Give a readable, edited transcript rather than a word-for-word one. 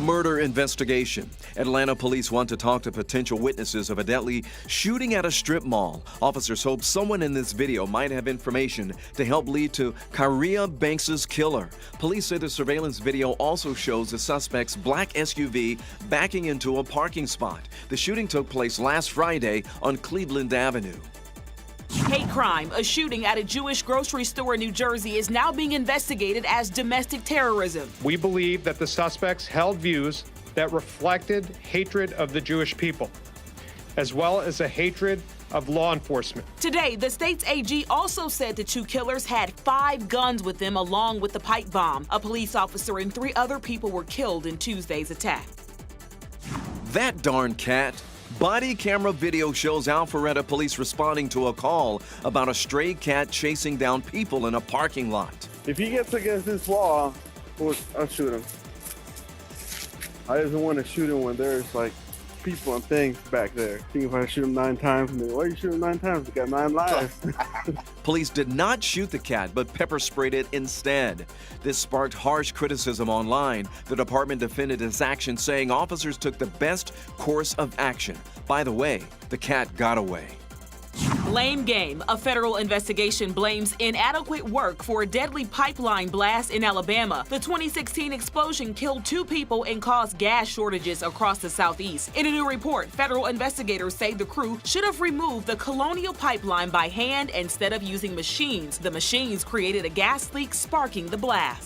Murder investigation. Atlanta police want to talk to potential witnesses of a deadly shooting at a strip mall. Officers hope someone in this video might have information to help lead to Kyria Banks's killer. Police say the surveillance video also shows the suspect's black SUV backing into a parking spot. The shooting took place last Friday on Cleveland Avenue. Hate crime. A shooting at a Jewish grocery store in New Jersey is now being investigated as domestic terrorism. We believe that the suspects held views that reflected hatred of the Jewish people, as well as a hatred of law enforcement. Today, the state's AG also said the two killers had 5 guns with them along with the pipe bomb. A police officer and 3 other people were killed in Tuesday's attack. That darn cat. Body camera video shows Alpharetta police responding to a call about a stray cat chasing down people in a parking lot. If he gets against this wall, I'll shoot him. I just want to shoot him when there's like people and things back there. I think if I shoot him 9 times, and then, why are you shooting 9 times? We got 9 lives. Police did not shoot the cat, but pepper sprayed it instead. This sparked harsh criticism online. The department defended its action, saying officers took the best course of action. By the way, the cat got away. Blame game. A federal investigation blames inadequate work for a deadly pipeline blast in Alabama. The 2016 explosion killed 2 people and caused gas shortages across the southeast. In a new report, federal investigators say the crew should have removed the Colonial pipeline by hand instead of using machines. The machines created a gas leak, sparking the blast.